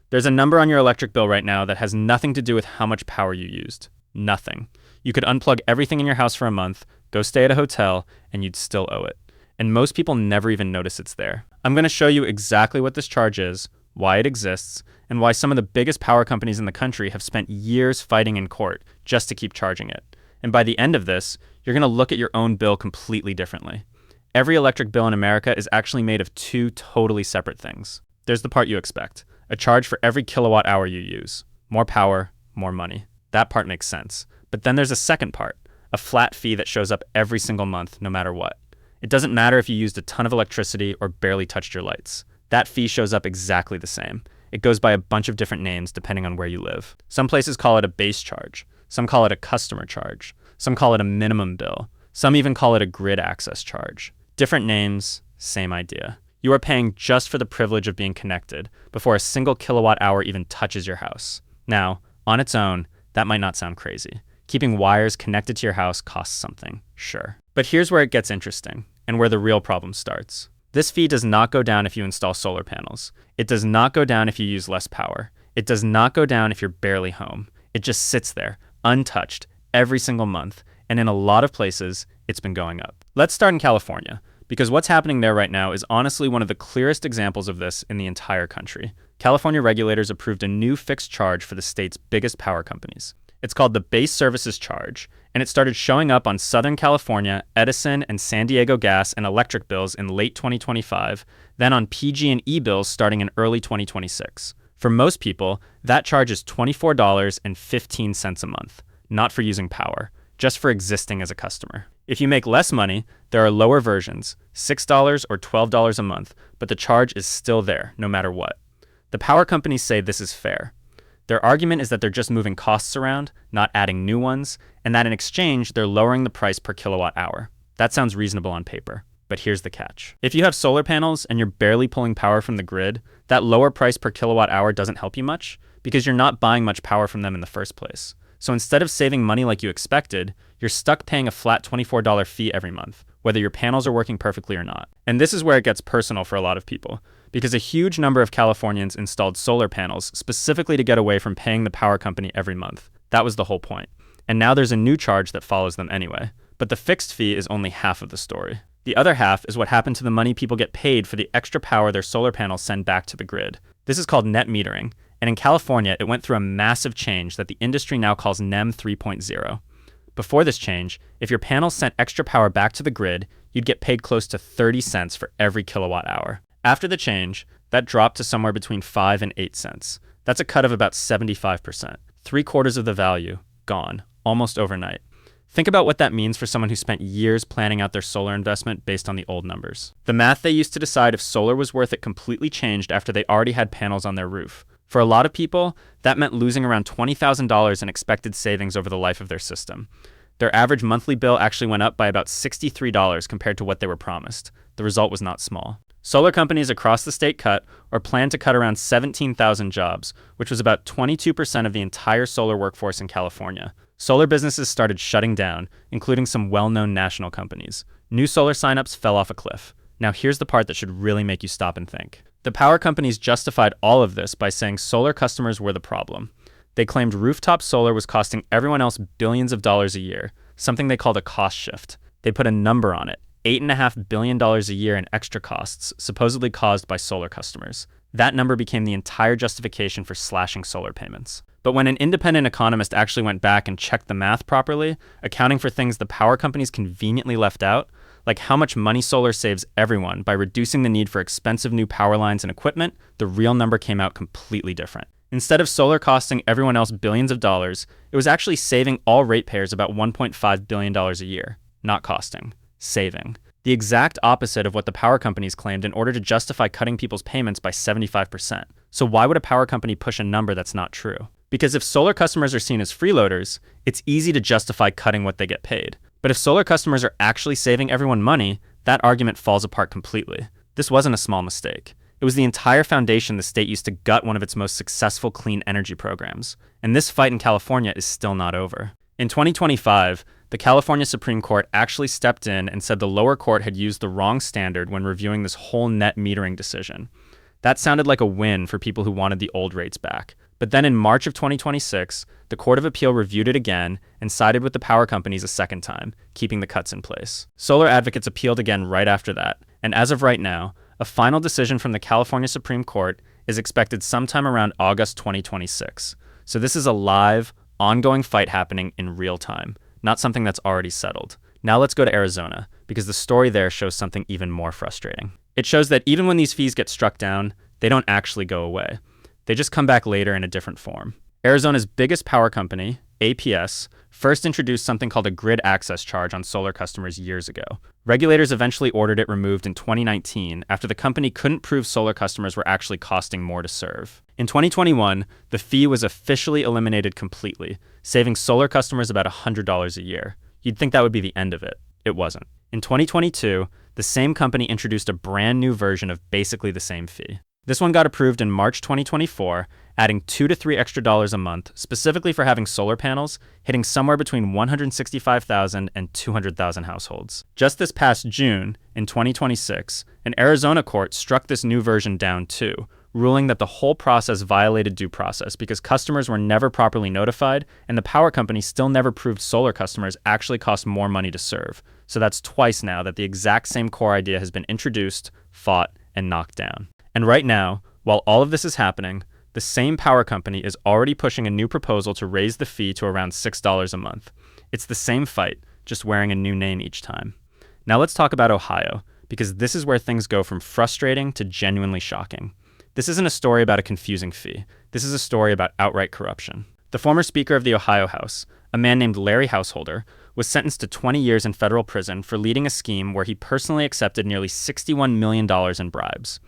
There's a number on your electric bill right now that has nothing to do with how much power you used. Nothing. You could unplug everything in your house for a month, go stay at a hotel, and you'd still owe it. And most people never even notice it's there. I'm going to show you exactly what this charge is, why it exists, and why some of the biggest power companies in the country have spent years fighting in court just to keep charging it. And by the end of this, you're going to look at your own bill completely differently. Every electric bill in America is actually made of two totally separate things. There's the part you expect, a charge for every kilowatt hour you use. More power, more money. That part makes sense. But then there's a second part, a flat fee that shows up every single month, no matter what. It doesn't matter if you used a ton of electricity or barely touched your lights. That fee shows up exactly the same. It goes by a bunch of different names depending on where you live. Some places call it a base charge. Some call it a customer charge. Some call it a minimum bill. Some even call it a grid access charge. Different names, same idea. You are paying just for the privilege of being connected before a single kilowatt hour even touches your house. Now, on its own, that might not sound crazy. Keeping wires connected to your house costs something, sure. But here's where it gets interesting, and where the real problem starts. This fee does not go down if you install solar panels. It does not go down if you use less power. It does not go down if you're barely home. It just sits there, untouched, every single month, and in a lot of places, it's been going up. Let's start in California, because what's happening there right now is honestly one of the clearest examples of this in the entire country. California regulators approved a new fixed charge for the state's biggest power companies. It's called the Base Services Charge, and it started showing up on Southern California, Edison, and San Diego gas and electric bills in late 2025, then on PG&E bills starting in early 2026. For most people, that charge is $24.15 a month, not for using power, just for existing as a customer. If you make less money, there are lower versions, $6 or $12 a month, but the charge is still there, no matter what. The power companies say this is fair. Their argument is that they're just moving costs around, not adding new ones, and that in exchange, they're lowering the price per kilowatt hour. That sounds reasonable on paper, but here's the catch. If you have solar panels and you're barely pulling power from the grid, that lower price per kilowatt hour doesn't help you much because you're not buying much power from them in the first place. So instead of saving money like you expected, you're stuck paying a flat $24 fee every month, whether your panels are working perfectly or not. And this is where it gets personal for a lot of people, because a huge number of Californians installed solar panels specifically to get away from paying the power company every month. That was the whole point. And now there's a new charge that follows them anyway. But the fixed fee is only half of the story. The other half is what happened to the money people get paid for the extra power their solar panels send back to the grid. This is called net metering. And in California, it went through a massive change that the industry now calls NEM 3.0. Before this change, if your panels sent extra power back to the grid, you'd get paid close to 30 cents for every kilowatt hour. After the change, that dropped to somewhere between 5 and 8 cents. That's a cut of about 75%. 3/4 of the value, gone, almost overnight. Think about what that means for someone who spent years planning out their solar investment based on the old numbers. The math they used to decide if solar was worth it completely changed after they already had panels on their roof. For a lot of people, that meant losing around $20,000 in expected savings over the life of their system. Their average monthly bill actually went up by about $63 compared to what they were promised. The result was not small. Solar companies across the state cut or plan to cut around 17,000 jobs, which was about 22% of the entire solar workforce in California. Solar businesses started shutting down, including some well-known national companies. New solar signups fell off a cliff. Now here's the part that should really make you stop and think. The power companies justified all of this by saying solar customers were the problem. They claimed rooftop solar was costing everyone else billions of dollars a year, something they called a cost shift. They put a number on it, $8.5 billion a year in extra costs, supposedly caused by solar customers. That number became the entire justification for slashing solar payments. But when an independent economist actually went back and checked the math properly, accounting for things the power companies conveniently left out, like how much money solar saves everyone by reducing the need for expensive new power lines and equipment, the real number came out completely different. Instead of solar costing everyone else billions of dollars, it was actually saving all ratepayers about $1.5 billion a year. Not costing, saving. The exact opposite of what the power companies claimed in order to justify cutting people's payments by 75%. So why would a power company push a number that's not true? Because if solar customers are seen as freeloaders, it's easy to justify cutting what they get paid. But if solar customers are actually saving everyone money, that argument falls apart completely. This wasn't a small mistake. It was the entire foundation the state used to gut one of its most successful clean energy programs. And this fight in California is still not over. In 2025, the California Supreme Court actually stepped in and said the lower court had used the wrong standard when reviewing this whole net metering decision. That sounded like a win for people who wanted the old rates back. But then in March of 2026, the Court of Appeal reviewed it again and sided with the power companies a second time, keeping the cuts in place. Solar advocates appealed again right after that, and as of right now, a final decision from the California Supreme Court is expected sometime around August 2026. So this is a live, ongoing fight happening in real time, not something that's already settled. Now let's go to Arizona, because the story there shows something even more frustrating. It shows that even when these fees get struck down, they don't actually go away. They just come back later in a different form. Arizona's biggest power company, APS, first introduced something called a grid access charge on solar customers years ago. Regulators eventually ordered it removed in 2019 after the company couldn't prove solar customers were actually costing more to serve. In 2021, the fee was officially eliminated completely, saving solar customers about $100 a year. You'd think that would be the end of it. It wasn't. In 2022, the same company introduced a brand new version of basically the same fee. This one got approved in March 2024, adding $2 to $3 extra a month, specifically for having solar panels, hitting somewhere between 165,000 and 200,000 households. Just this past June, in 2026, an Arizona court struck this new version down too, ruling that the whole process violated due process because customers were never properly notified and the power company still never proved solar customers actually cost more money to serve. So that's twice now that the exact same core idea has been introduced, fought, and knocked down. And right now, while all of this is happening, the same power company is already pushing a new proposal to raise the fee to around $6 a month. It's the same fight, just wearing a new name each time. Now let's talk about Ohio, because this is where things go from frustrating to genuinely shocking. This isn't a story about a confusing fee. This is a story about outright corruption. The former Speaker of the Ohio House, a man named Larry Householder, was sentenced to 20 years in federal prison for leading a scheme where he personally accepted nearly $61 million in bribes.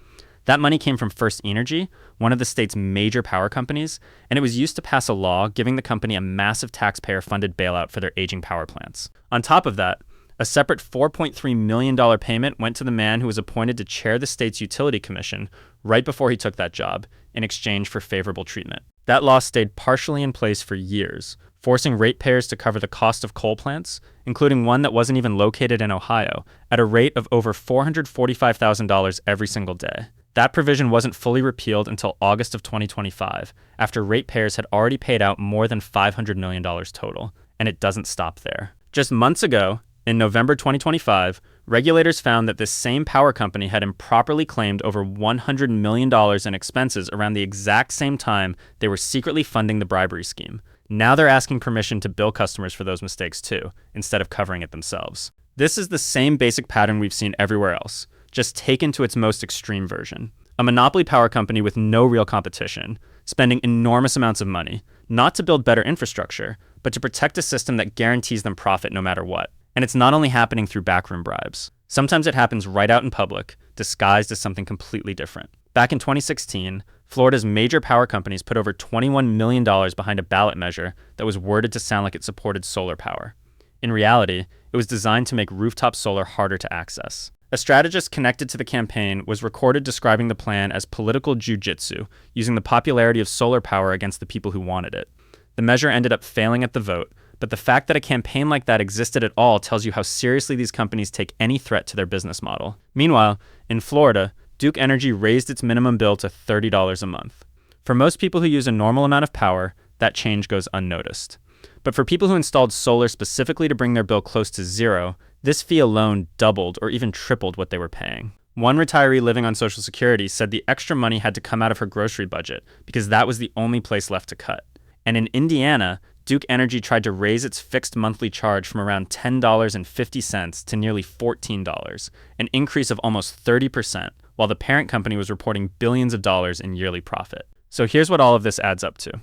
That money came from First Energy, one of the state's major power companies, and it was used to pass a law giving the company a massive taxpayer-funded bailout for their aging power plants. On top of that, a separate $4.3 million payment went to the man who was appointed to chair the state's utility commission right before he took that job, in exchange for favorable treatment. That law stayed partially in place for years, forcing ratepayers to cover the cost of coal plants, including one that wasn't even located in Ohio, at a rate of over $445,000 every single day. That provision wasn't fully repealed until August of 2025, after ratepayers had already paid out more than $500 million total, and it doesn't stop there. Just months ago, in November 2025, regulators found that this same power company had improperly claimed over $100 million in expenses around the exact same time they were secretly funding the bribery scheme. Now they're asking permission to bill customers for those mistakes too, instead of covering it themselves. This is the same basic pattern we've seen everywhere else, just taken to its most extreme version. A monopoly power company with no real competition, spending enormous amounts of money, not to build better infrastructure, but to protect a system that guarantees them profit no matter what. And it's not only happening through backroom bribes. Sometimes it happens right out in public, disguised as something completely different. Back in 2016, Florida's major power companies put over $21 million behind a ballot measure that was worded to sound like it supported solar power. In reality, it was designed to make rooftop solar harder to access. A strategist connected to the campaign was recorded describing the plan as political jiu-jitsu, using the popularity of solar power against the people who wanted it. The measure ended up failing at the vote, but the fact that a campaign like that existed at all tells you how seriously these companies take any threat to their business model. Meanwhile, in Florida, Duke Energy raised its minimum bill to $30 a month. For most people who use a normal amount of power, that change goes unnoticed. But for people who installed solar specifically to bring their bill close to zero, this fee alone doubled or even tripled what they were paying. One retiree living on Social Security said the extra money had to come out of her grocery budget because that was the only place left to cut. And in Indiana, Duke Energy tried to raise its fixed monthly charge from around $10.50 to nearly $14, an increase of almost 30%, while the parent company was reporting billions of dollars in yearly profit. So here's what all of this adds up to.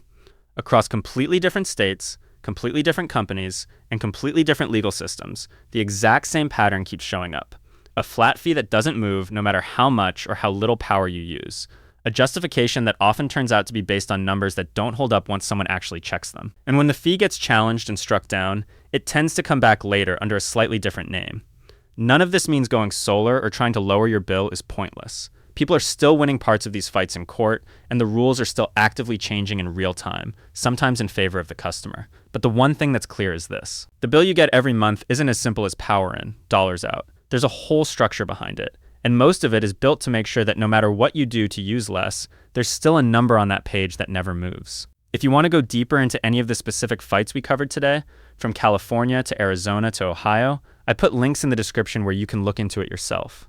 Across completely different states, completely different companies, and completely different legal systems, the exact same pattern keeps showing up. A flat fee that doesn't move no matter how much or how little power you use. A justification that often turns out to be based on numbers that don't hold up once someone actually checks them. And when the fee gets challenged and struck down, it tends to come back later under a slightly different name. None of this means going solar or trying to lower your bill is pointless. People are still winning parts of these fights in court, and the rules are still actively changing in real time, sometimes in favor of the customer. But the one thing that's clear is this. The bill you get every month isn't as simple as power in, dollars out. There's a whole structure behind it. And most of it is built to make sure that no matter what you do to use less, there's still a number on that page that never moves. If you want to go deeper into any of the specific fights we covered today, from California to Arizona to Ohio, I put links in the description where you can look into it yourself.